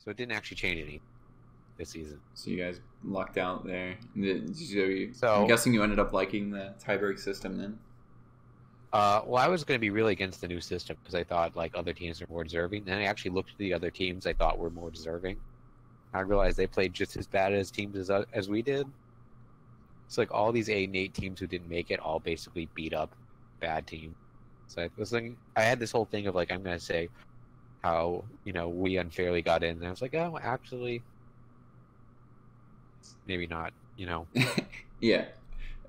So it didn't actually change anything this season. So you guys lucked out there. So I'm guessing you ended up liking the tiebreak system then. Well, I was going to be really against the new system because I thought like other teams were more deserving. Then I actually looked at the other teams I thought were more deserving. I realized they played just as bad as teams as we did. It's like all these 8-8 teams who didn't make it all basically beat up bad teams. So I was like, I had this whole thing of like I'm going to say how we unfairly got in, and I was like, oh, actually, maybe not. Yeah.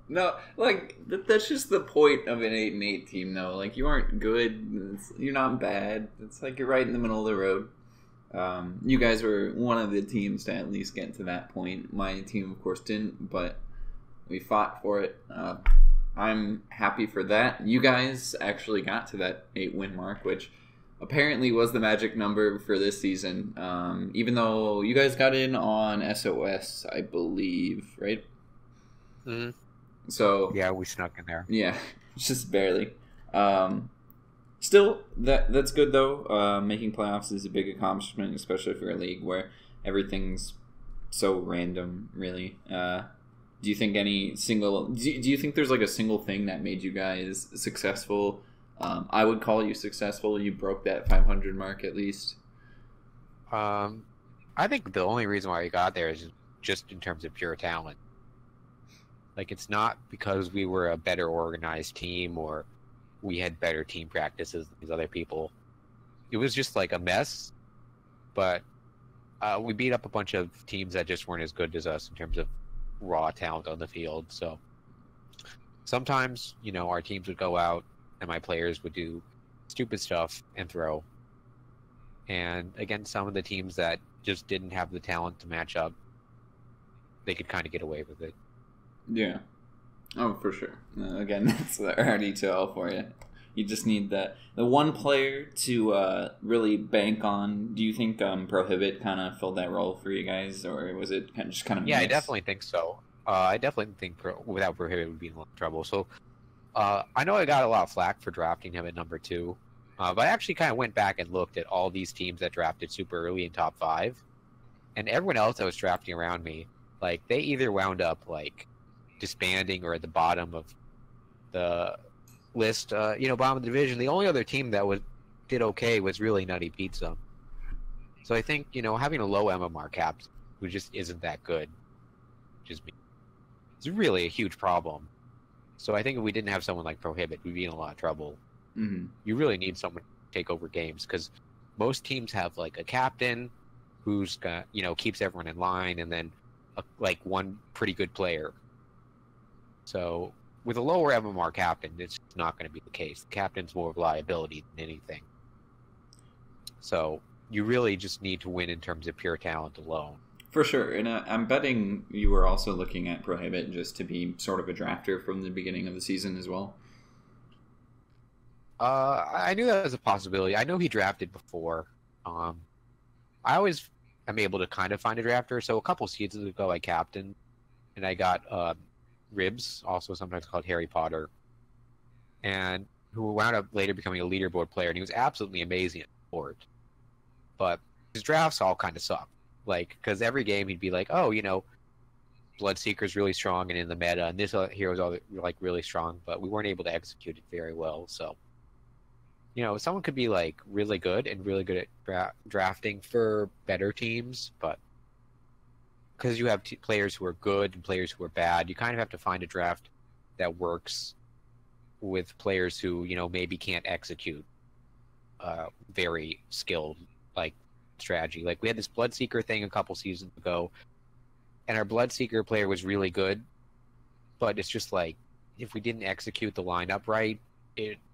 No, like that's just the point of an 8-8 team, though. Like you aren't good, you're not bad. It's like you're right in the middle of the road. You guys were one of the teams to at least get to that point. My team, of course, didn't, but we fought for it. I'm happy for that. You guys actually got to that 8-win mark, which apparently was the magic number for this season. Even though you guys got in on SOS, I believe, right? Mm-hmm. So yeah, we snuck in there. Yeah, just barely. Still, that's good though. Making playoffs is a big accomplishment, especially for a league where everything's so random. Really, do you think do you think there's like a single thing that made you guys successful? I would call you successful. You broke that 500 mark at least. I think the only reason why we got there is just in terms of pure talent. Like, it's not because we were a better organized team or we had better team practices than these other people. It was just like a mess, but we beat up a bunch of teams that just weren't as good as us in terms of raw talent on the field. So sometimes, our teams would go out and my players would do stupid stuff and throw. And against some of the teams that just didn't have the talent to match up, they could kind of get away with it. Yeah. Oh, for sure. Again, that's the RD2L for you. You just need the one player to really bank on. Do you think Prohibit kind of filled that role for you guys, or was it just kind of Yeah, mixed? I definitely think so. I definitely think without Prohibit we'd be in a lot of trouble. So I know I got a lot of flack for drafting him at number 2, but I actually kind of went back and looked at all these teams that drafted super early in top 5, and everyone else that was drafting around me, like they either wound up like disbanding or at the bottom of the list, bottom of the division. The only other team that did okay was really Nutty Pizza. So I think, having a low MMR cap who just isn't that good, it's really a huge problem. So I think if we didn't have someone like Prohibit, we'd be in a lot of trouble. Mm-hmm. You really need someone to take over games because most teams have like a captain who's got, keeps everyone in line, and then like one pretty good player. So with a lower MMR captain, it's not going to be the case. The captain's more of liability than anything. So you really just need to win in terms of pure talent alone. For sure. And I'm betting you were also looking at Prohibit just to be sort of a drafter from the beginning of the season as well. I knew that was a possibility. I know he drafted before. I always am able to kind of find a drafter. So a couple seasons ago, I captained, and I got Ribs, also sometimes called Harry Potter, and who wound up later becoming a leaderboard player, and he was absolutely amazing at sport. But his drafts all kind of suck. Like, because every game he'd be like, oh, Bloodseeker's really strong and in the meta, and this hero's all like really strong, but we weren't able to execute it very well. So, someone could be like really good and really good at drafting for better teams, but because you have players who are good and players who are bad, you kind of have to find a draft that works with players who, maybe can't execute very skilled, like, strategy. Like, we had this Bloodseeker thing a couple seasons ago, and our Bloodseeker player was really good, but it's just like, if we didn't execute the lineup right,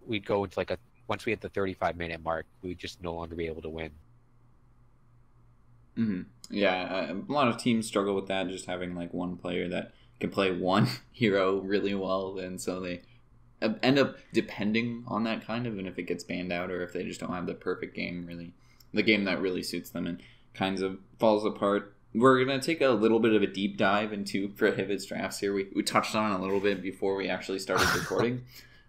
we'd go into like once we hit the 35-minute mark, we'd just no longer be able to win. Mm-hmm. Yeah, a lot of teams struggle with that, just having like one player that can play one hero really well, and so they end up depending on that kind of, and if it gets banned out or if they just don't have the perfect game, really, the game that really suits them, and kinds of falls apart. We're going to take a little bit of a deep dive into Prohibit's drafts here. We touched on it a little bit before we actually started recording.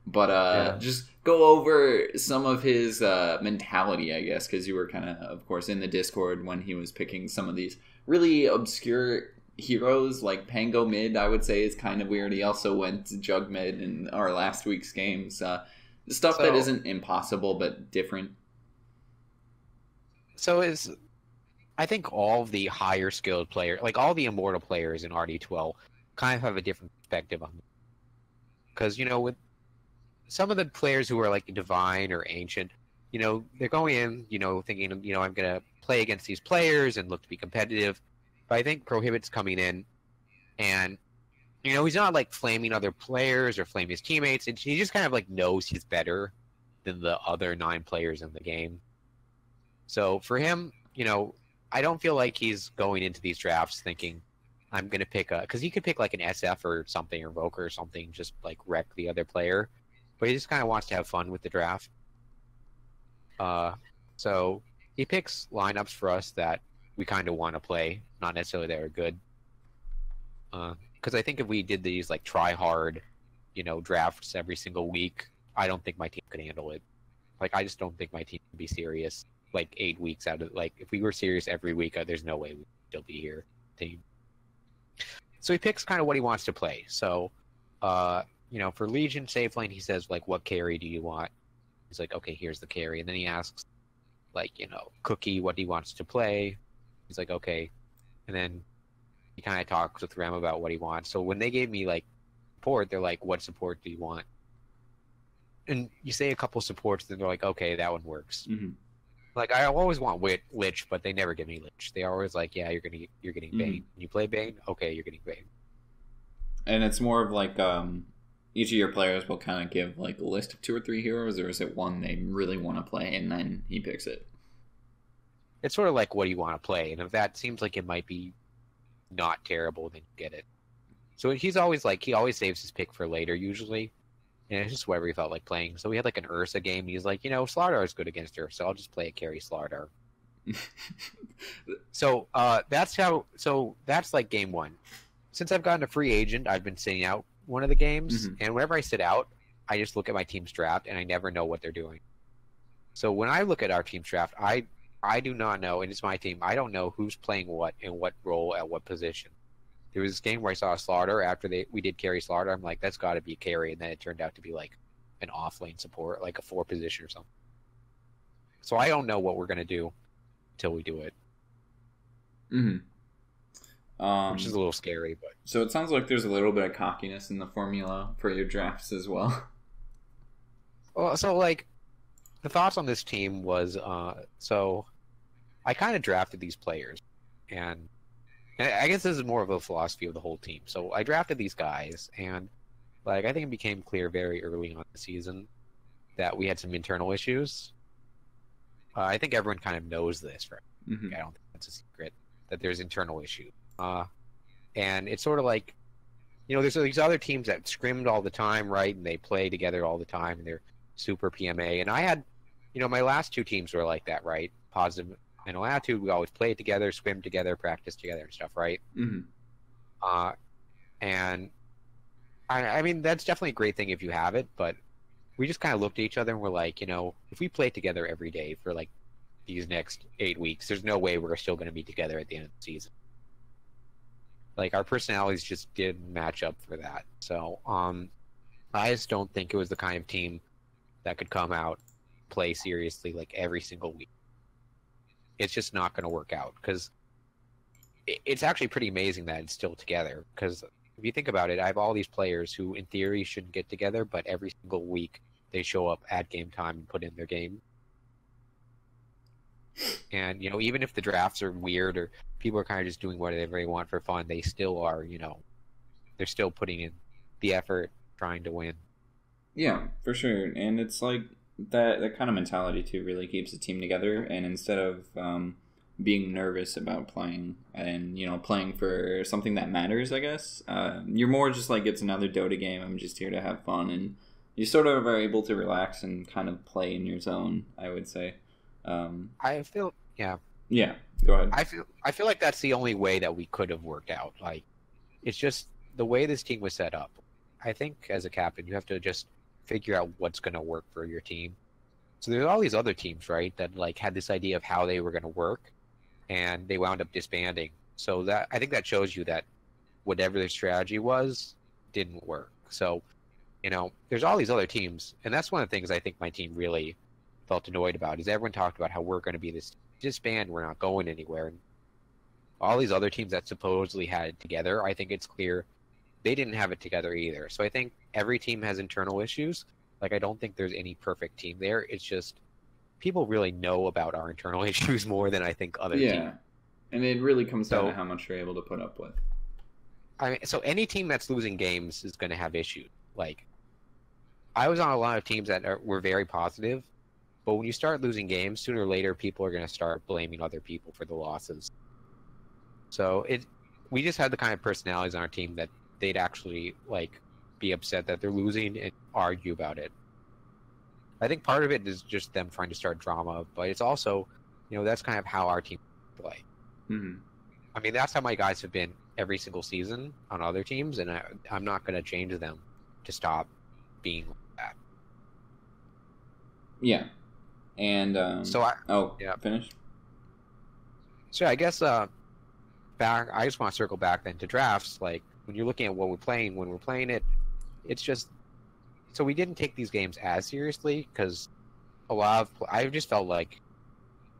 But just go over some of his mentality, I guess, because you were kind of course, in the Discord when he was picking some of these really obscure heroes, like Pango mid, I would say, is kind of weird. He also went to Jug mid in our last week's games. Stuff that isn't impossible, but different. So I think all the higher skilled players, like all the immortal players in RD2L, kind of have a different perspective on it. Because, with some of the players who are like divine or ancient, they're going in, thinking, I'm going to play against these players and look to be competitive. But I think Prohibit's coming in and, he's not like flaming other players or flaming his teammates. He just kind of like knows he's better than the other 9 players in the game. So for him, I don't feel like he's going into these drafts thinking, I'm going to pick because he could pick like an SF or something, or Voker or something, just like wreck the other player. But he just kind of wants to have fun with the draft. So he picks lineups for us that we kind of want to play, not necessarily that are good. Because I think if we did these like try hard, drafts every single week, I don't think my team could handle it. Like, I just don't think my team could be serious like 8 weeks out of, like, if we were serious every week, there's no way we'd still be here. Team. So he picks kind of what he wants to play. So, for Legion safe lane, he says, like, what carry do you want? He's like, okay, here's the carry. And then he asks, like, Cookie what he wants to play. He's like, okay. And then he kind of talks with Rem about what he wants. So when they gave me, like, support, they're like, what support do you want? And you say a couple supports, then they're like, okay, that one works. Mm-hmm. Like, I always want Lich, but they never give me Lich. They are always like, yeah, you're getting Bane. You play Bane? Okay, you're getting Bane. And it's more of like, each of your players will kind of give like a list of 2 or 3 heroes, or is it one they really want to play and then he picks it? It's sort of like, what do you want to play? And if that seems like it might be not terrible, then you get it. So he's always like, he always saves his pick for later, usually. And it's just whatever he felt like playing. So we had like an Ursa game. He's like, Slardar is good against her, so I'll just play a carry Slardar. So that's like game 1. Since I've gotten a free agent, I've been sitting out one of the games, and whenever I sit out, I just look at my team's draft, and I never know what they're doing. So when I look at our team's draft, I do not know, and it's my team, I don't know who's playing what and what role at what position. There was this game where I saw a Slaughter after we did carry Slaughter. I'm like, that's got to be a carry, and then it turned out to be like an off-lane support, like a 4 position or something. So I don't know what we're gonna do until we do it. Which is a little scary, but so it sounds like there's a little bit of cockiness in the formula for your drafts as well. Well, so like the thoughts on this team was, so I kind of drafted these players, and I guess this is more of a philosophy of the whole team. So I drafted these guys, and like I think it became clear very early on in the season that we had some internal issues. I think everyone kind of knows this, right? I don't think that's a secret that there's internal issues. And it's sort of like, there's these other teams that scrimmed all the time, right? And they play together all the time, and they're super PMA. And I had, my last 2 teams were like that, right? Positive mental attitude. We always played together, swim together, practice together and stuff, right? And I mean, that's definitely a great thing if you have it, but we just kind of looked at each other and we're like, if we play together every day for like these next 8 weeks, there's no way we're still going to be together at the end of the season. Like, our personalities just didn't match up for that. So, I just don't think it was the kind of team that could come out, play seriously like every single week. It's just not going to work out, because it's actually pretty amazing that it's still together. Because if you think about it, I have all these players who, in theory, shouldn't get together, but every single week they show up at game time and put in their game. And, even if the drafts are weird or people are kind of just doing whatever they want for fun, they still are, they're still putting in the effort trying to win. Yeah, for sure. And it's like that kind of mentality, too, really keeps the team together. And instead of being nervous about playing and, playing for something that matters, I guess, you're more just like, it's another Dota game. I'm just here to have fun. And you sort of are able to relax and kind of play in your zone, I would say. I feel, yeah, go ahead. I feel like that's the only way that we could have worked out. Like, it's just the way this team was set up. I think as a captain, you have to just figure out what's going to work for your team. So there's all these other teams, right, that like had this idea of how they were going to work, and they wound up disbanding. So that I think that shows you that whatever their strategy was didn't work. So, there's all these other teams, and that's one of the things I think my team really felt annoyed about is everyone talked about how we're going to be this disband, we're not going anywhere. And all these other teams that supposedly had it together, I think it's clear they didn't have it together either. So I think every team has internal issues. Like, I don't think there's any perfect team there. It's just people really know about our internal issues more than I think other teams. Yeah, and it really comes down to how much you're able to put up with. I mean, so any team that's losing games is going to have issues. Like, I was on a lot of teams that were very positive, but when you start losing games, sooner or later, people are going to start blaming other people for the losses. So we just had the kind of personalities on our team that they'd actually like be upset that they're losing and argue about it. I think part of it is just them trying to start drama, but it's also, that's kind of how our team play. Mm-hmm. I mean, that's how my guys have been every single season on other teams, and I'm not going to change them to stop being like that. Yeah. And finish. So I guess I just want to circle back then to drafts. Like, when you're looking at what we're playing, when we're playing it, it's just so we didn't take these games as seriously because I just felt like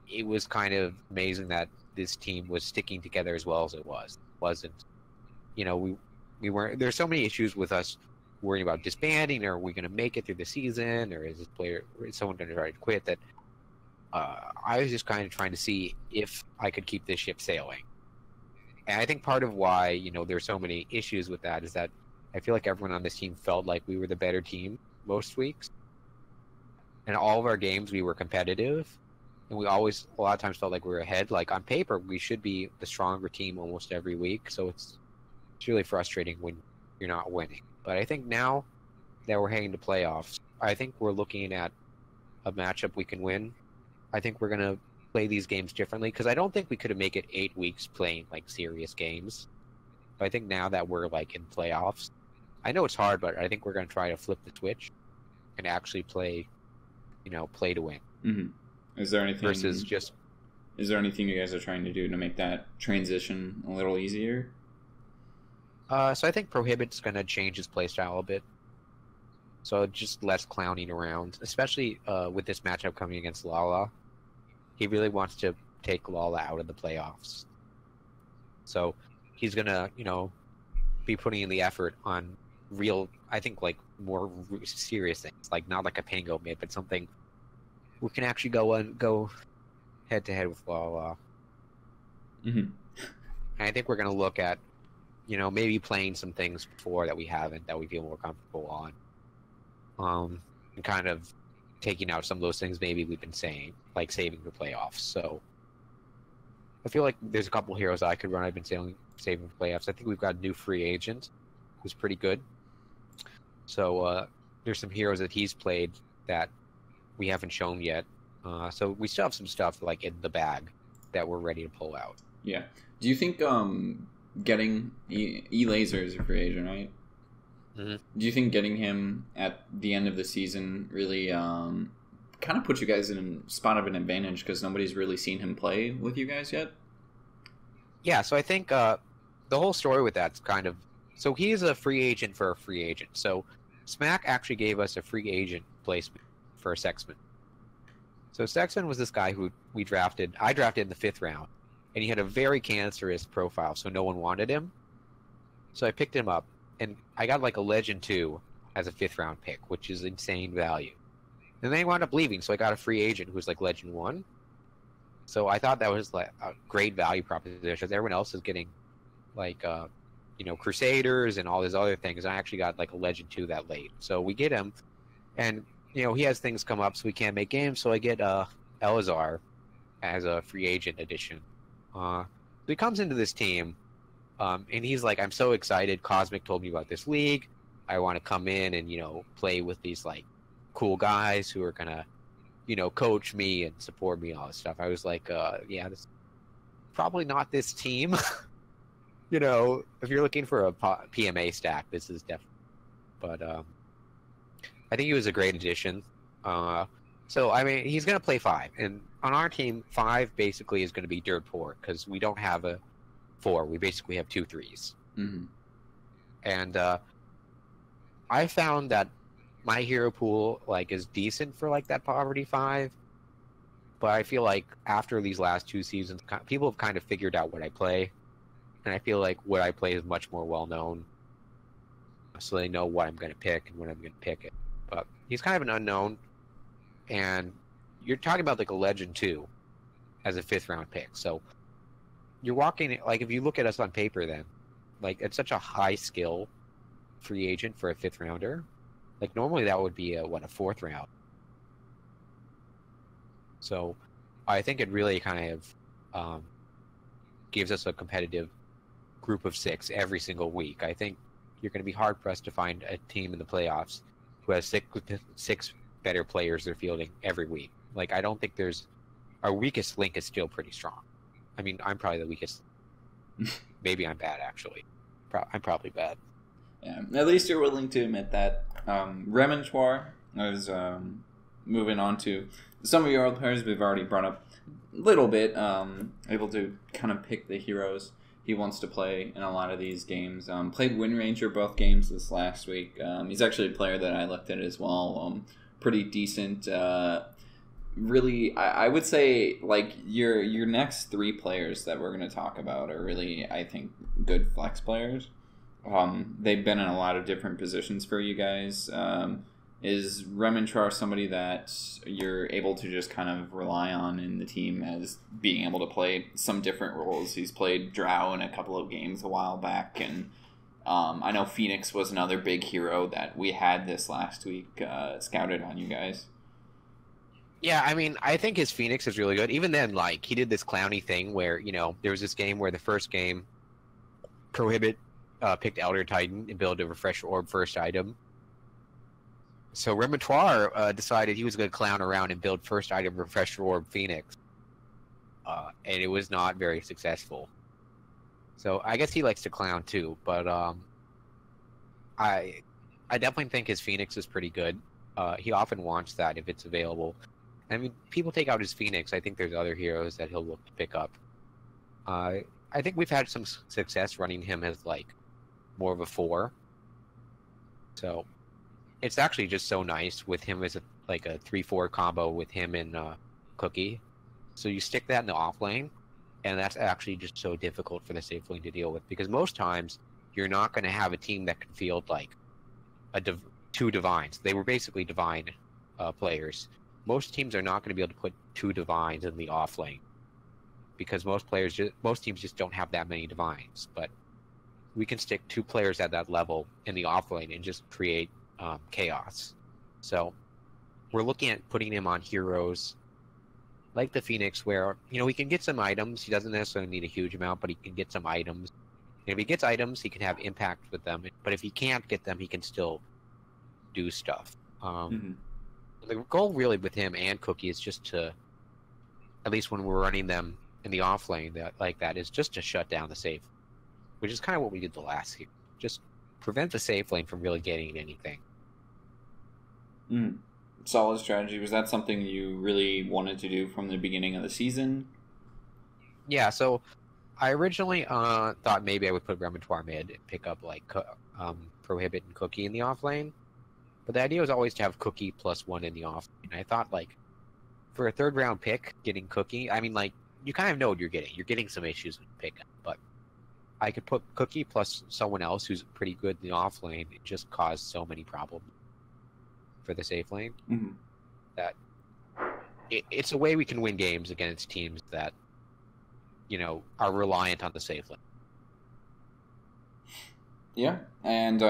it was kind of amazing that this team was sticking together as well as it was. It wasn't, we weren't. There's so many issues with us worrying about disbanding, or are we going to make it through the season, or is someone going to try to quit? That I was just kind of trying to see if I could keep this ship sailing. And I think part of why, there's so many issues with that is that I feel like everyone on this team felt like we were the better team most weeks. And all of our games, we were competitive. And we always, a lot of times, felt like we were ahead. Like, on paper, we should be the stronger team almost every week. So it's really frustrating when you're not winning. But I think now that we're heading to playoffs, I think we're looking at a matchup we can win. I think we're going to play these games differently because I don't think we could have made it 8 weeks playing like serious games. But I think now that we're like in playoffs, I know it's hard, but I think we're going to try to flip the switch and actually play to win. Mm-hmm. Is there anything versus just? Is there anything you guys are trying to do to make that transition a little easier? So I think Prohibit's going to change his playstyle a bit. So just less clowning around, especially with this matchup coming against Lala. He really wants to take Lala out of the playoffs. So he's going to, be putting in the effort on real, I think, like, more serious things. Like, not like a Pango mid, but something we can actually go head-to-head with Lala. Mm-hmm. And I think we're going to look at, maybe playing some things before that we haven't, that we feel more comfortable on. And kind of taking out some of those things maybe we've been saying, like saving the playoffs. So I feel like there's a couple heroes I could run. I've been saving for playoffs. I think we've got a new free agent who's pretty good. So there's some heroes that he's played that we haven't shown yet. So we still have some stuff like in the bag that we're ready to pull out. Yeah. Do you think getting E-Laser is a free agent, right? Mm-hmm. Do you think getting him at the end of the season really kind of puts you guys in a spot of an advantage because nobody's really seen him play with you guys yet? Yeah, so I think the whole story with that's kind of... So he's a free agent for a free agent. So Smack actually gave us a free agent placement for Sexman. So Sexman was this guy who I drafted in the 5th round, and he had a very cancerous profile, so no one wanted him. So I picked him up, and I got like a Legend 2 as a 5th round pick, which is insane value. And then he wound up leaving, so I got a free agent who was like Legend 1. So I thought that was like a great value proposition. Everyone else is getting like, Crusaders and all these other things. I actually got like a Legend 2 that late. So we get him, and, he has things come up, so we can't make games. So I get Elazar as a free agent addition. So he comes into this team, and he's like, I'm so excited. Cosmic told me about this league. I want to come in and, play with these like cool guys who are going to, coach me and support me and all this stuff. I was like, yeah, this probably not this team. If you're looking for a PMA stack, this is definitely. But I think he was a great addition. So I mean, he's going to play 5, and on our team, 5 basically is going to be dirt poor because we don't have a 4. We basically have 2 3s. Mm-hmm. And I found that my hero pool like is decent for like that poverty 5, but I feel like after these last 2 seasons, people have kind of figured out what I play, and I feel like what I play is much more well known, so they know what I'm going to pick and when I'm going to pick it. But he's kind of an unknown, and you're talking about like a legend too, as a 5th round pick. So you're walking like if you look at us on paper, then like it's such a high skill free agent for a 5th rounder. Like normally that would be a 4th round. So I think it really kind of gives us a competitive group of 6 every single week. I think you're going to be hard pressed to find a team in the playoffs who has 6 better players they're fielding every week. Like I don't think our weakest link is still pretty strong. I mean, I'm probably the weakest. Maybe I'm bad actually. I'm probably bad. Yeah, at least you're willing to admit that. Remontoire is moving on to some of your old players we've already brought up a little bit. Able to kind of pick the heroes he wants to play in a lot of these games. Played Wind Ranger both games this last week. He's actually a player that I looked at as well. Pretty decent. Really, I would say like your next 3 players that we're going to talk about are really, I think, good flex players. They've been in a lot of different positions for you guys. Is Remontoire somebody that you're able to just kind of rely on in the team as being able to play some different roles? He's played Drow in a couple of games a while back, and I know Phoenix was another big hero that we had this last week scouted on you guys. Yeah, I mean, I think his Phoenix is really good. Even then, like, he did this clowny thing where, there was this game where the first game, Prohibit picked Elder Titan and built a Refresh Orb first item. So Remontoire decided he was going to clown around and build first item Refresh Orb Phoenix. And it was not very successful. So I guess he likes to clown too, but I definitely think his Phoenix is pretty good. He often wants that if it's available. I mean, people take out his Phoenix. I think there's other heroes that he'll look to pick up. I think we've had some success running him as like more of a 4. So it's actually just so nice with him as a 3-4 combo with him and Cookie. So you stick that in the off lane, and that's actually just so difficult for the safe lane to deal with, because most times you're not going to have a team that can field like 2 divines. They were basically divine players. Most teams are not going to be able to put 2 divines in the off lane because most teams just don't have that many divines. But we can stick 2 players at that level in the off lane and just create chaos. So we're looking at putting him on heroes like the Phoenix, where he can get some items. He doesn't necessarily need a huge amount, but he can get some items. And if he gets items, he can have impact with them. But if he can't get them, he can still do stuff. The goal really with him and Cookie is just to, at least when we're running them in the off lane that is just to shut down the safe, which is kind of what we did the last year. Just prevent the safe lane from really getting anything. Solid strategy. Was that something you really wanted to do from the beginning of the season? Yeah, so I originally thought maybe I would put Remontoire mid and pick up like Prohibit and Cookie in the off lane. But the idea was always to have Cookie +1 in the off lane. I thought like for a 3rd round pick, getting Cookie, I mean like you kind of know what you're getting. You're getting some issues with picking, but I could put Cookie plus someone else who's pretty good in the off lane and just cause so many problems for the safe lane that it's a way we can win games against teams that are reliant on the safe lane. Yeah, and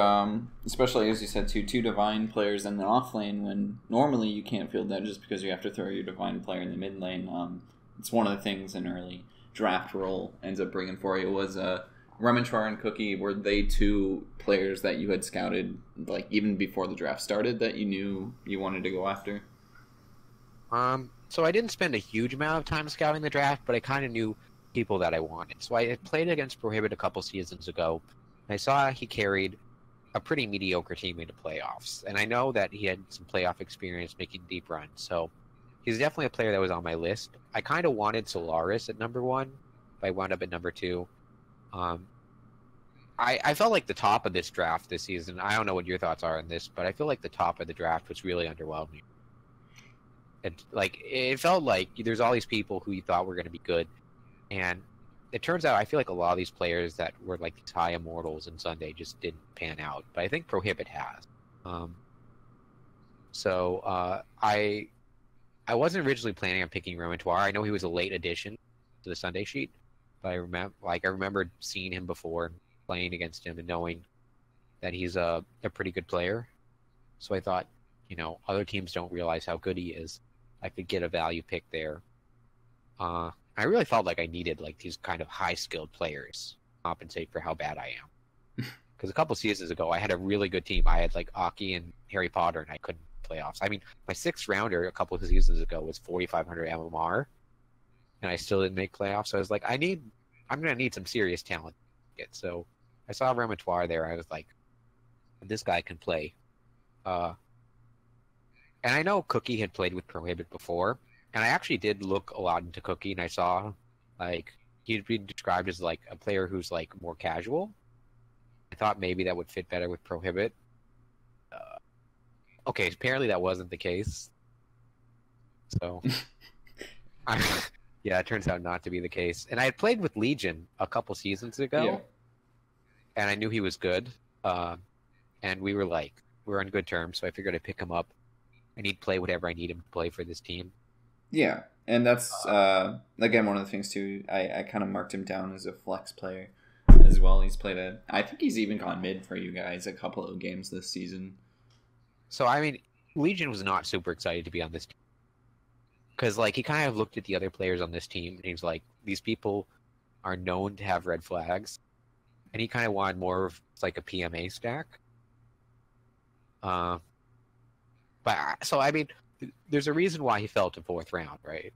especially as you said, 2 divine players in the off lane when normally you can't field that just because you have to throw your divine player in the mid lane. It's one of the things an early draft role ends up bringing for you. Was Remontoire and Cookie, were they 2 players that you had scouted like even before the draft started that you knew you wanted to go after? So I didn't spend a huge amount of time scouting the draft, but I kind of knew people that I wanted. So I had played against Prohibit a couple seasons ago. I saw he carried a pretty mediocre team into playoffs. And I know that he had some playoff experience making deep runs, so he's definitely a player that was on my list. I kind of wanted Solaris at number 1, but I wound up at number 2. I felt like the top of this draft this season, I don't know what your thoughts are on this, but I feel like the top of the draft was really underwhelming. It felt like there's all these people who you thought were going to be good, and it turns out I feel like a lot of these players that were like these high immortals in Sunday just didn't pan out. But I think Prohibit has. I wasn't originally planning on picking Remontoire. I know he was a late addition to the Sunday sheet, but I remember seeing him before and playing against him and knowing that he's a pretty good player. So I thought, other teams don't realize how good he is. I could get a value pick there. I really felt like I needed like these kind of high-skilled players to compensate for how bad I am. Because a couple seasons ago, I had a really good team. I had like Aki and Harry Potter, and I couldn't playoffs. I mean, my 6th rounder a couple of seasons ago was 4,500 MMR, and I still didn't make playoffs. So I was like, I'm going to need some serious talent. So I saw Remontoire there. I was like, this guy can play. And I know Cookie had played with Prohibit before, and I actually did look a lot into Cookie, and I saw like he'd been described as like a player who's like more casual. I thought maybe that would fit better with Prohibit. Okay, apparently that wasn't the case. So, yeah, it turns out not to be the case. And I had played with Legion a couple seasons ago, and I knew he was good. And we were on good terms, so I figured I'd pick him up, and he'd play whatever I need him to play for this team. Yeah, and that's, again, one of the things, too. I kind of marked him down as a flex player as well. He's played I think he's even gone mid for you guys a couple of games this season. So, I mean, Legion was not super excited to be on this team. Because, like, he kind of looked at the other players on this team, and he was like, these people are known to have red flags. And he kind of wanted more of, like, a PMA stack. I mean, there's a reason why he fell to 4th round, right?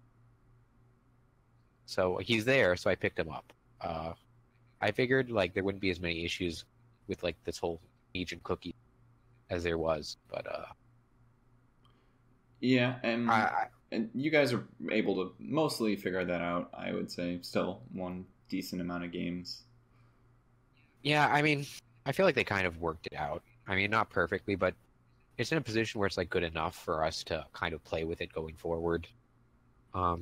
So, he's there, so I picked him up. I figured, like, there wouldn't be as many issues with, like, this whole Legion Cookie as there was, but yeah, and you guys are able to mostly figure that out. I would say still one decent amount of games. Yeah, I mean, I feel like they kind of worked it out. I mean, not perfectly, but it's in a position where it's like good enough for us to kind of play with it going forward. I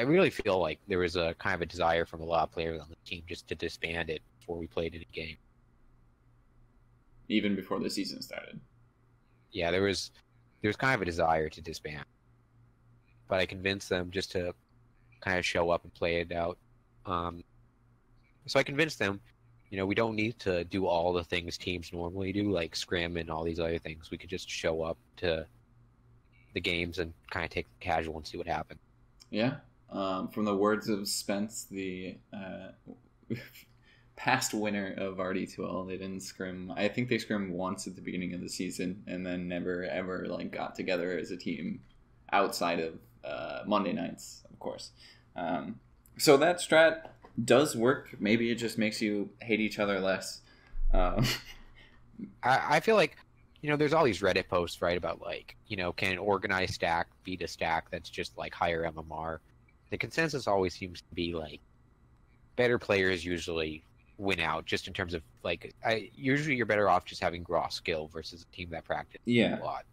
really feel like there was a kind of a desire from a lot of players on the team just to disband it before we played any game. Even before the season started. Yeah, there was kind of a desire to disband. But I convinced them just to kind of show up and play it out. So I convinced them, we don't need to do all the things teams normally do, like scrim and all these other things. We could just show up to the games and kind of take the casual and see what happens. Yeah. From the words of Spence, the past winner of RD2L, they didn't scrim. I think they scrimmed once at the beginning of the season and then never ever like got together as a team outside of Monday nights, of course. So that strat does work. Maybe it just makes you hate each other less. I feel like, there's all these Reddit posts, right, about like, can an organized stack beat a stack that's just like higher MMR? The consensus always seems to be like better players usually win out, just in terms of like, usually you're better off just having raw skill versus a team that practices a lot.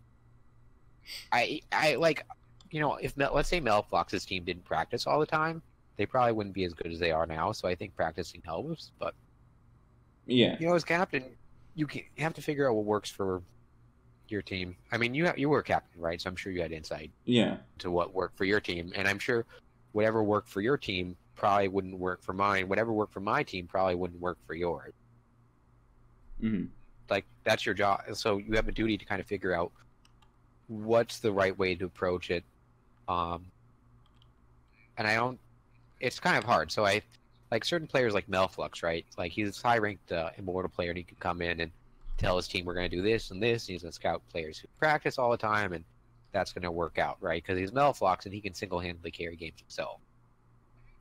I like, if let's say Melflox's team didn't practice all the time, they probably wouldn't be as good as they are now. So I think practicing helps. But yeah, as captain, you have to figure out what works for your team. I mean, you were captain, right? So I'm sure you had insight to what worked for your team, and I'm sure whatever worked for your team probably wouldn't work for mine. Whatever worked for my team probably wouldn't work for yours. Mm-hmm. Like, that's your job. So you have a duty to kind of figure out what's the right way to approach it. And it's kind of hard. So I like certain players like Melflux, right? Like, he's a high-ranked immortal player, and he can come in and tell his team, we're going to do this and this. And he's going to scout players who practice all the time, and that's going to work out, right? Because he's Melflux, and he can single-handedly carry games himself.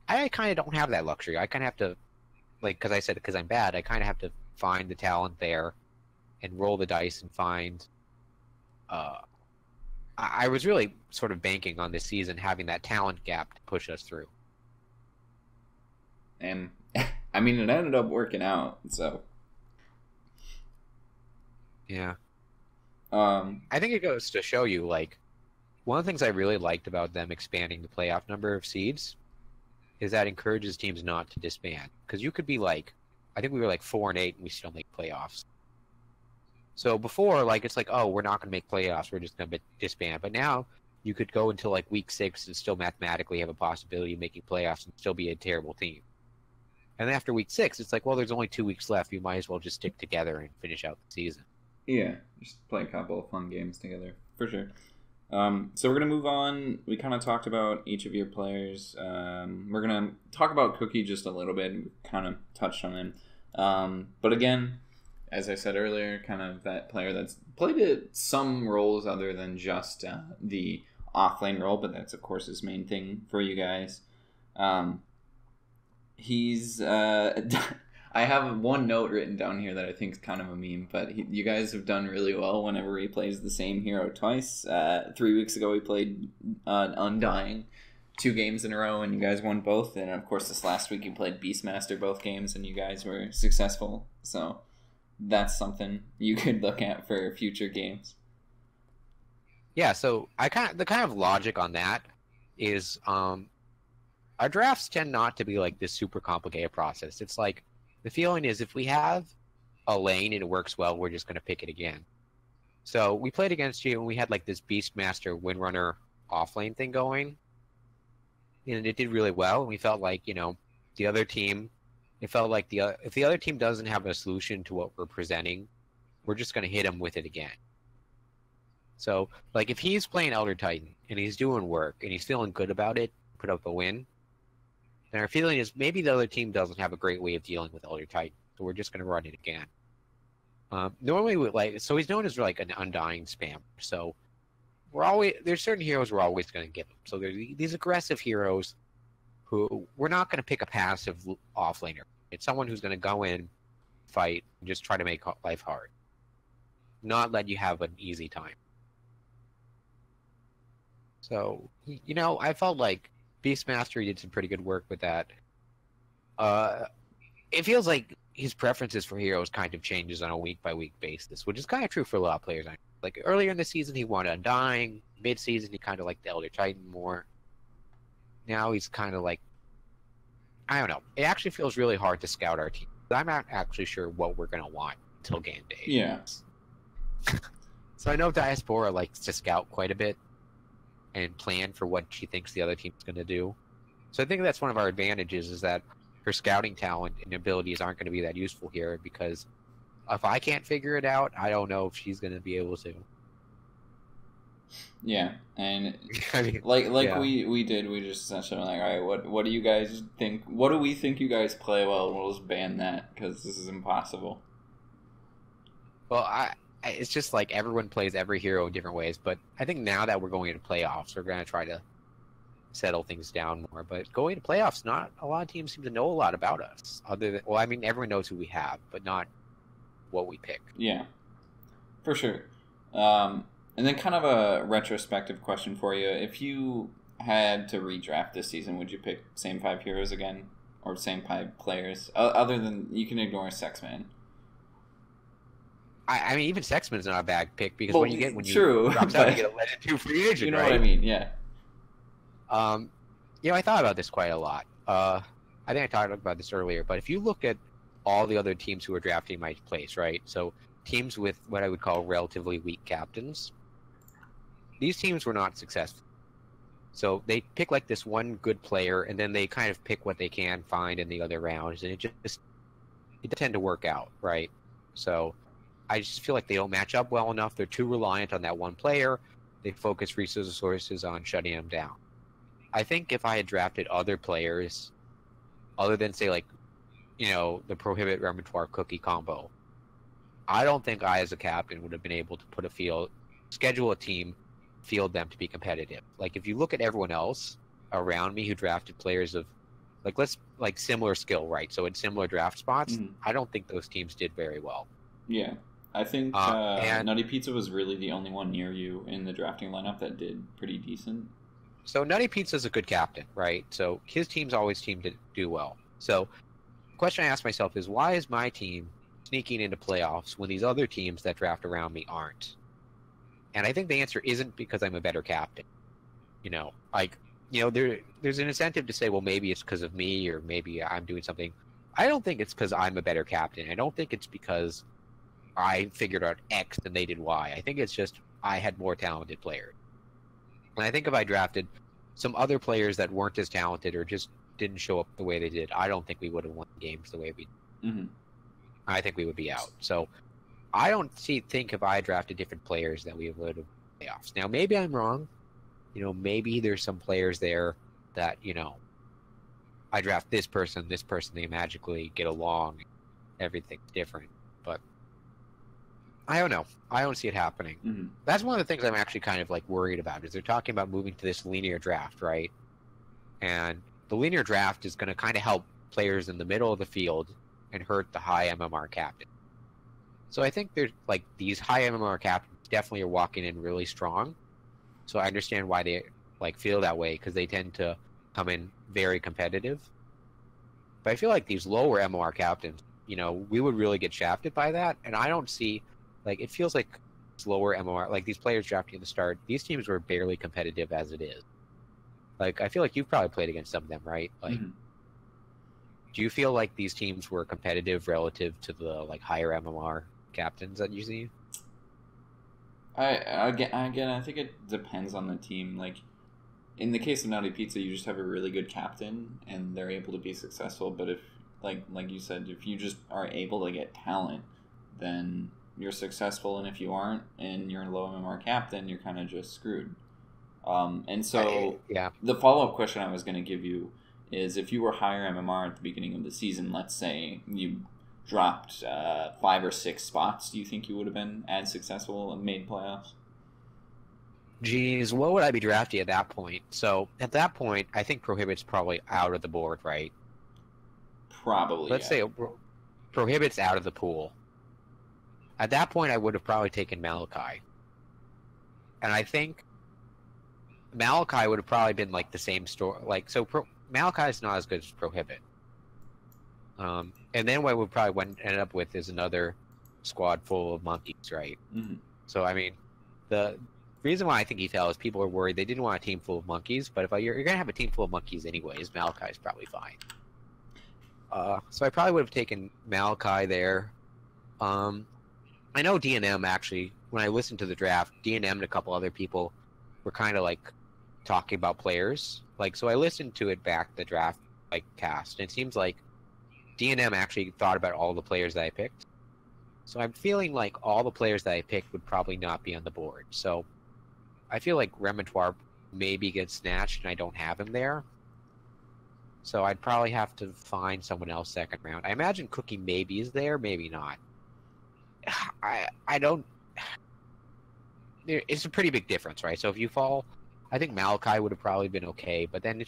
I kind of don't have that luxury. I kind of have to, like, because I'm bad, I kind of have to find the talent there and roll the dice and find. I was really sort of banking on this season having that talent gap to push us through. And I mean, it ended up working out. So yeah, I think it goes to show you, like, one of the things I really liked about them expanding the playoff number of seeds is that encourages teams not to disband. Because you could be like, I think we were like 4-8 and we still make playoffs. So before, like, it's like, oh, we're not going to make playoffs, we're just going to disband. But now you could go until like week 6 and still mathematically have a possibility of making playoffs and still be a terrible team. And then after week 6, it's like, well, there's only 2 weeks left. You might as well just stick together and finish out the season. Yeah, just play a couple of fun games together, for sure. So we're going to move on. We kind of talked about each of your players. We're going to talk about Cookie just a little bit. We kind of touched on him. But again, as I said earlier, kind of that player that's played some roles other than just the offlane role, but that's, of course, his main thing for you guys. He's... I have one note written down here that I think is kind of a meme, but you guys have done really well whenever he plays the same hero twice. 3 weeks ago, we played Undying 2 games in a row, and you guys won both. And, of course, this last week, you played Beastmaster both games, and you guys were successful. So that's something you could look at for future games. Yeah, so the kind of logic on that is our drafts tend not to be like this super complicated process. It's like, the feeling is if we have a lane and it works well, we're just going to pick it again. So we played against you and we had like this Beastmaster Windrunner offlane thing going. And it did really well. And we felt like, the other team, it felt like if the other team doesn't have a solution to what we're presenting, we're just going to hit them with it again. So, like, if he's playing Elder Titan and he's doing work and he's feeling good about it, put up a win, and our feeling is maybe the other team doesn't have a great way of dealing with Elder Titan, so we're just going to run it again. Normally, so he's known as like an undying spammer. So there's certain heroes we're always going to get him. So there's these aggressive heroes who we're not going to pick a passive offlaner. It's someone who's going to go in, fight, and just try to make life hard, not let you have an easy time. So I felt like Beastmaster did some pretty good work with that. It feels like his preferences for heroes kind of changes on a week-by-week basis, which is kind of true for a lot of players. Like, earlier in the season, he wanted Undying. Mid-season, he kind of liked the Elder Titan more. Now he's kind of like... I don't know. It actually feels really hard to scout our team. I'm not actually sure what we're going to want until game day. Yeah. So I know Diaspora likes to scout quite a bit and plan for what she thinks the other team's going to do. So I think that's one of our advantages, is that her scouting talent and abilities aren't going to be that useful here, because if I can't figure it out, I don't know if she's going to be able to. Yeah, and I mean, yeah. we just essentially like, all right, what do you guys think? What do we think you guys play well? We'll just ban that because this is impossible. Well, it's just like everyone plays every hero in different ways, but I think now that we're going into playoffs, we're going to try to settle things down more. But going to playoffs, not a lot of teams seem to know a lot about us. Everyone knows who we have, but not what we pick. Yeah, for sure. And then kind of a retrospective question for you. If you had to redraft this season, would you pick same 5 heroes again? Or same 5 players? Other than, you can ignore Sexman. I mean, even Sexman's not a bad pick, because when you true, drops out, you get a Legend 2 free agent, you know right? what I mean, yeah. I thought about this quite a lot. I think I talked about this earlier, but if you look at all the other teams who are drafting my place, right? So teams with what I would call relatively weak captains, these teams were not successful. So they pick like this one good player, and then they kind of pick what they can find in the other rounds, and it tend to work out, right? So I just feel like they don't match up well enough. They're too reliant on that one player. They focus resources on shutting them down. I think if I had drafted other players, other than, say, like, the Prohibit Repertoire Cookie combo, I don't think I, as a captain, would have been able to schedule a team, field them to be competitive. Like, if you look at everyone else around me who drafted players of like similar skill, right? So in similar draft spots, Mhm. I don't think those teams did very well. Yeah. I think And Nutty Pizza was really the only one near you in the drafting lineup that did pretty decent. so Nutty Pizza's a good captain, right? So his teams always seem to do well. So the question I ask myself is, why is my team sneaking into playoffs when these other teams that draft around me aren't? And I think the answer isn't because I'm a better captain. There's an incentive to say, well, maybe it's because of me, or maybe I'm doing something. I don't think it's because I'm a better captain. I don't think it's because I figured out X and they did Y. I think it's just I had more talented players. And I think if I drafted some other players that weren't as talented or just didn't show up the way they did, I don't think we would have won games the way we did. Mm-hmm. I think we would be out. So I don't think if I drafted different players that we would have playoffs. Now, maybe I'm wrong. Maybe there's some players there that, I draft this person, they magically get along, everything's different. But I don't know. I don't see it happening. Mm-hmm. That's one of the things I'm actually kind of like worried about, is they're talking about moving to this linear draft, right? And the linear draft is going to kind of help players in the middle of the field and hurt the high MMR captain. So I think there's like these high MMR captains definitely are walking in really strong. So I understand why they like feel that way, because they tend to come in very competitive. But I feel like these lower MMR captains, we would really get shafted by that. And I don't see, like, it feels like lower MMR, like these players drafting at the start, these teams were barely competitive as it is. Like, I feel like you've probably played against some of them, right? Like, Mm-hmm. do you feel like these teams were competitive relative to the like higher MMR captains that you see? I think it depends on the team. Like, in the case of Naughty Pizza, you just have a really good captain, and they're able to be successful. But if, like you said, if you just are able to get talent, then you're successful. And if you aren't, and you're a low MMR captain, you're kind of just screwed. And so, Yeah. the follow-up question I was going to give you is, if you were higher MMR at the beginning of the season, let's say you dropped 5 or 6 spots, do you think you would have been as successful and made playoffs? Geez, what would I be drafting at that point? So at that point, I think Prohibit's probably out of the board, right? Probably. Let's say Prohibit's out of the pool. At that point, I would have probably taken Malachi. And I think Malachi would have probably been like the same story. Like, so Malachi's not as good as Prohibit. And then what we probably ended up with is another squad full of monkeys, right? Mm-hmm. So, I mean, the reason why I think he fell is people are worried they didn't want a team full of monkeys, but if you're going to have a team full of monkeys anyways, Malachi's probably fine. So I probably would have taken Malachi there. I know D&M actually, when I listened to the draft, D&M and a couple other people were kind of like talking about players. Like, so I listened to it back, the draft like cast, and it seems like D&M actually thought about all the players that I picked. So I'm feeling like all the players that I picked would probably not be on the board. So I feel like Repertoire maybe gets snatched and I don't have him there. So I'd probably have to find someone else second round. I imagine Cookie maybe is there, maybe not. I don't... It's a pretty big difference, right? So if you fall, I think Malachi would have probably been okay, but then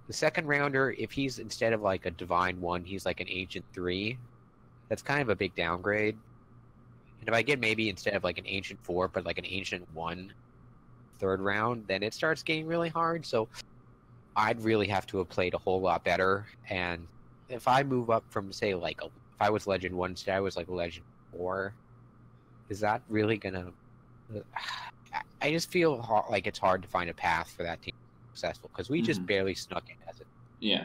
the second rounder, if he's instead of like a Divine 1, he's like an Ancient 3, that's kind of a big downgrade. And if I get maybe instead of like an Ancient 4, but like an Ancient 1 third round, then it starts getting really hard. So I'd really have to have played a whole lot better. And if I move up from, say, like, if I was Legend 1, instead I was like Legend 4, is that really gonna... I just feel like it's hard to find a path for that team to be successful, because we just barely snuck in as it. Yeah.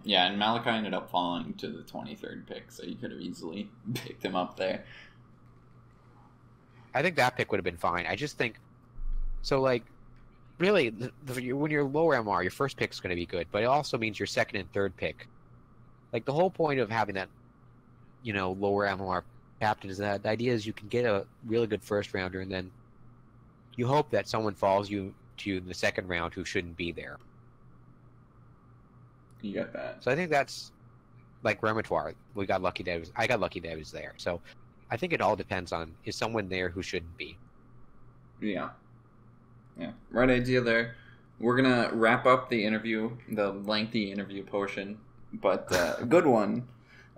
Yeah, and Malachi ended up falling to the 23rd pick, so you could have easily picked him up there. I think that pick would have been fine. I just think, so like, really, when you're lower MR, your first pick is going to be good, but it also means your second and third pick. Like, the whole point of having that, lower MR captain is that the idea is you can get a really good first rounder, and then you hope that someone falls to you in the second round who shouldn't be there. You got that. So I think that's like Repertoire. I got lucky that it was there. So I think it all depends on, is someone there who shouldn't be. Yeah. Right idea there. we're gonna wrap up the interview, the lengthy interview portion, but a good one,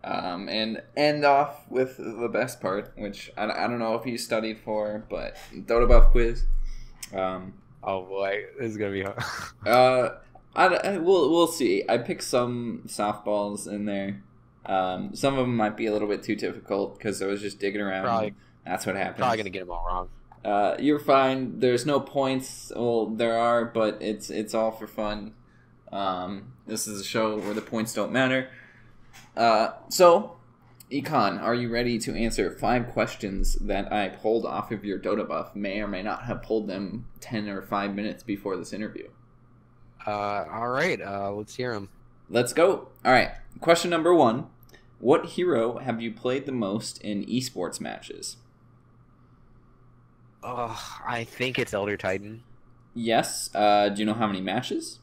and end off with the best part, which I don't know if you studied for, but Dota Buff quiz. Oh boy, this is gonna be hard. We'll see. I picked some softballs in there. Some of them might be a little bit too difficult because I was just digging around. Probably, that's what happens. Probably gonna get them all wrong. You're fine. There's no points. Well, there are, but it's all for fun. This is a show where the points don't matter. So, Econ, are you ready to answer 5 questions that I pulled off of your Dota Buff? May or may not have pulled them 10 or 5 minutes before this interview. All right. Let's hear them. Let's go. All right. Question number 1. What hero have you played the most in esports matches? I think it's Elder Titan. Yes. Do you know how many matches?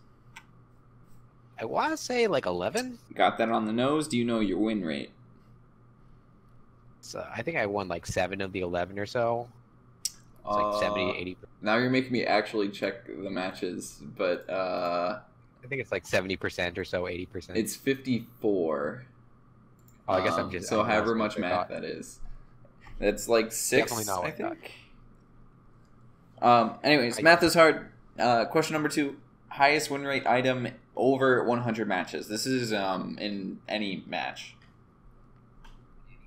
I want to say like 11. Got that on the nose. Do you know your win rate? So I think I won like 7 of the 11 or so. It's like 70, 80. Now you're making me actually check the matches, but I think it's like 70% or so, 80%. It's 54. Oh, I guess I'm just so however much math that is. That's like 6, not like I think. Anyways, math is hard. Question number 2. Highest win rate item over 100 matches. This is in any match.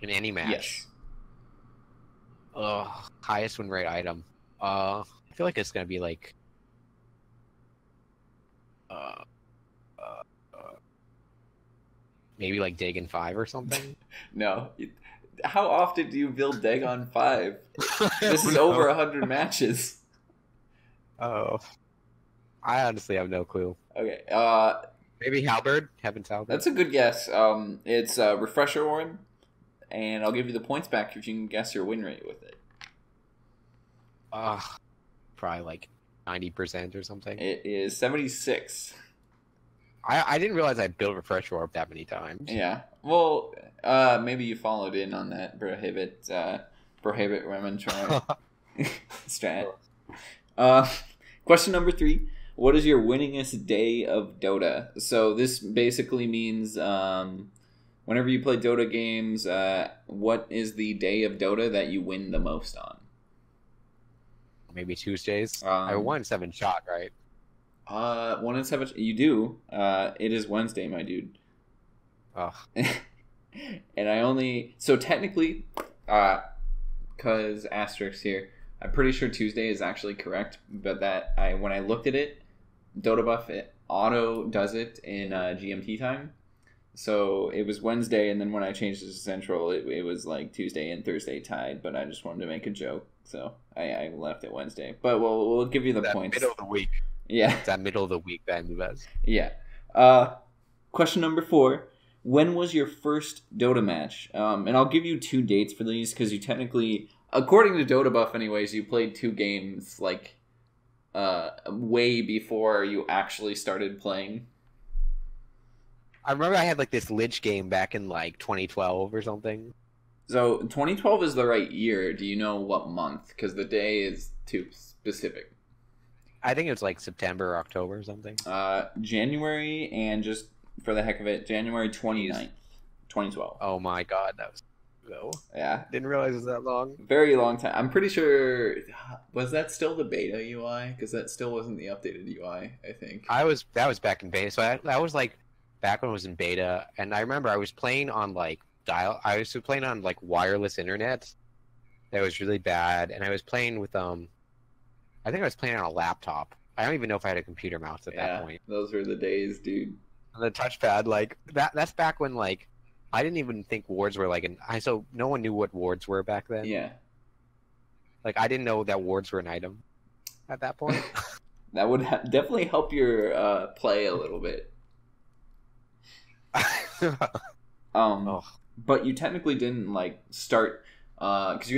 In any match? Yes. Highest win rate item. I feel like it's gonna be like maybe like Dagon 5 or something. No. How often do you build Dagon 5? This is over 100 matches. Oh. I honestly have no clue. Okay. Maybe Halberd? Heaven's Halberd? That's a good guess. It's Refresher Warren, and I'll give you the points back if you can guess your win rate with it. Probably like 90% or something. It is 76. I didn't realize I built Refresher Orb that many times. Yeah. Well, maybe you followed in on that prohibit women try strat. Question number 3. What is your winningest day of Dota? So this basically means whenever you play Dota games, what is the day of Dota that you win the most on? Maybe Tuesdays. I won 7 shot, right? 1 in 7. You do. It is Wednesday, my dude. Oh. And I only technically, cause asterisk here. I'm pretty sure Tuesday is actually correct, but when I looked at it, Dota Buff auto does it in GMT time. So it was Wednesday, and then when I changed it to Central, it was like Tuesday and Thursday tied. But I just wanted to make a joke, so I left it Wednesday. But we'll give you the points. Middle of the week. Yeah, it's that middle of the week that I'm the best. Yeah. Question number 4. When was your first Dota match? And I'll give you 2 dates for these because you technically, according to Dota Buff, anyways, you played 2 games like way before you actually started playing. I remember I had like this Lich game back in like 2012 or something. So 2012 is the right year. Do you know what month? Because the day is too specific. I think it was like September or October or something. January, and just for the heck of it, January 29th, 2012. Oh my god, that was yeah. Didn't realize it was that long. Very long time. I'm pretty sure, was that still the beta UI? Because that still wasn't the updated UI, I think. That was back in beta. So that was like back when it was in beta, and I remember I was playing on like I was playing on like wireless internet. That was really bad, and I was playing with I think I was playing on a laptop. I don't even know if I had a computer mouse at that point. Those were the days, dude. And the touchpad, like that's back when like I didn't even think wards were like so no one knew what wards were back then. Yeah. Like I didn't know that wards were an item at that point. That would definitely help your play a little bit. But you technically didn't like start because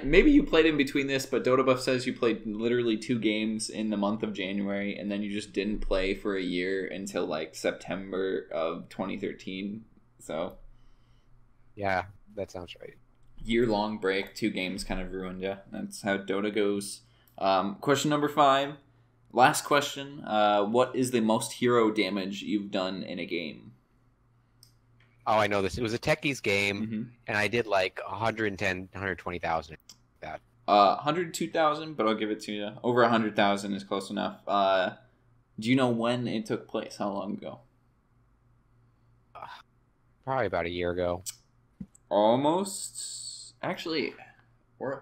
maybe you played in between this, but Dota Buff says you played literally 2 games in the month of January, and then you just didn't play for a year until like September of 2013. So yeah, that sounds right. Year-long break, 2 games kind of ruined you. That's how Dota goes. Question number 5. Last question. What is the most hero damage you've done in a game? Oh, I know this. It was a Techies game, Mm-hmm. and I did like 110, 120,000. That 102,000, but I'll give it to you. Over 100,000 is close enough. Do you know when it took place? How long ago? probably about a year ago. Almost. Actually, we're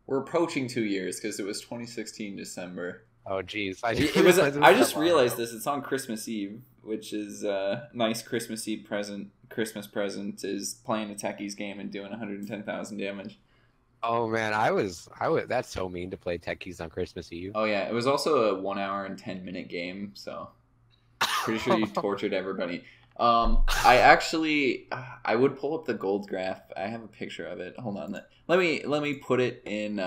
approaching 2 years because it was 2016 December. Oh, geez. I just realized this. It's on Christmas Eve, which is a nice Christmas Eve present. Christmas present is playing a Techies game and doing 110,000 damage. Oh man, I was. That's so mean to play Techies on Christmas Eve. Oh yeah, it was also a 1 hour and 10-minute game, so pretty sure you tortured everybody. I would pull up the gold graph. I have a picture of it. Hold on, let me put it in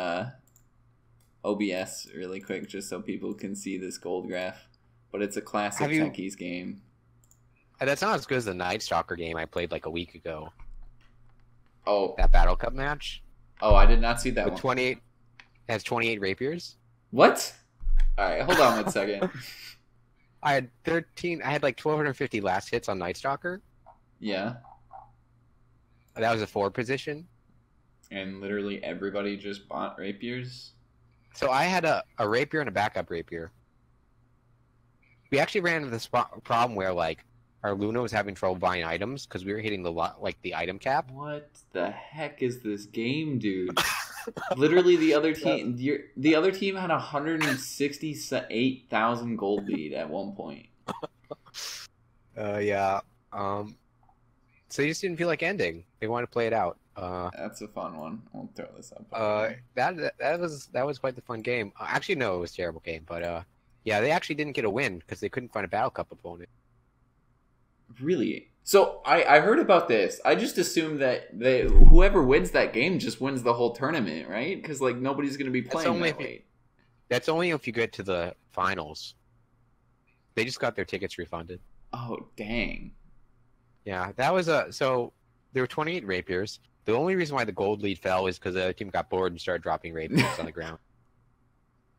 OBS really quick, just so people can see this gold graph. But it's a classic Techies game. That's not as good as the Night Stalker game I played like a week ago. Oh, that Battle Cup match. Oh, I did not see that one. 28 has 28 rapiers. What? All right, hold on 1 second. I had 13. I had like 1,250 last hits on Night Stalker. Yeah. That was a 4 position. And literally everybody just bought rapiers. So I had a rapier and a backup rapier. We actually ran into this problem where like our Luna was having trouble buying items because we were hitting the item cap. What the heck is this game, dude? Literally, the other team had 168,000 gold lead at one point. Yeah. So they just didn't feel like ending. They wanted to play it out. That's a fun one. I'll throw this up. That was quite the fun game. Actually, no, it was a terrible game. But yeah, they actually didn't get a win because they couldn't find a Battle Cup opponent. Really? So I heard about this. I just assumed that whoever wins that game just wins the whole tournament, right? Because like nobody's going to be playing that late. That's only if you get to the finals. They just got their tickets refunded. Oh dang! Yeah, that was so there were 28 rapiers. The only reason why the gold lead fell is because the other team got bored and started dropping rapiers on the ground.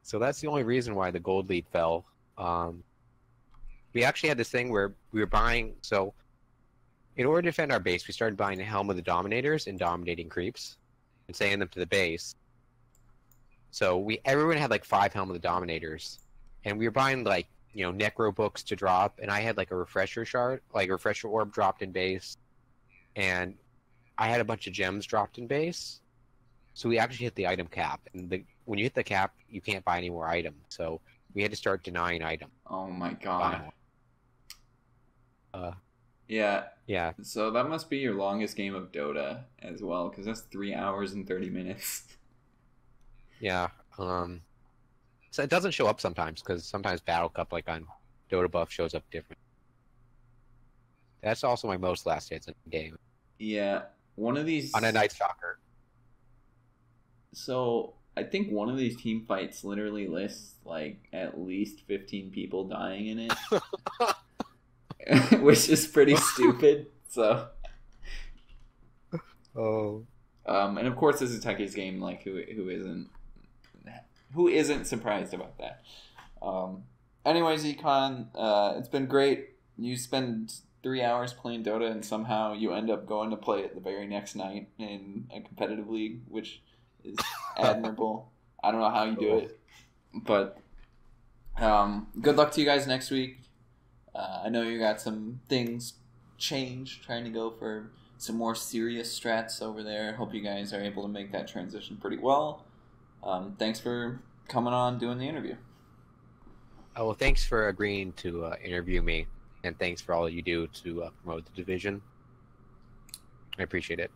So that's the only reason why the gold lead fell. We actually had this thing where we were buying. So, in order to defend our base, we started buying the Helm of the Dominators and dominating creeps, and sending them to the base. So everyone had like 5 Helm of the Dominators, and we were buying like Necro books to drop, and I had like a refresher shard, like a refresher orb dropped in base, and I had a bunch of gems dropped in base. So we actually hit the item cap, and when you hit the cap, you can't buy any more items. So we had to start denying items. Oh my god. Yeah. So that must be your longest game of Dota as well, because that's 3 hours and 30 minutes. Yeah. So it doesn't show up sometimes, because sometimes Battle Cup, like on Dota Buff, shows up different. That's also my most last hits in the game. Yeah. One of these... On a Night Stalker. So I think one of these team fights literally lists like at least 15 people dying in it. Which is pretty stupid. So and of course this is Techies game, like who isn't surprised about that. Anyways, Econ, it's been great. You spend 3 hours playing Dota and somehow you end up going to play it the very next night in a competitive league, which is admirable. I don't know how you do it, but good luck to you guys next week. I know you got some things changed, trying to go for some more serious strats over there. Hope you guys are able to make that transition pretty well. Thanks for coming on, doing the interview. Oh, well, thanks for agreeing to interview me, and thanks for all you do to promote the division. I appreciate it.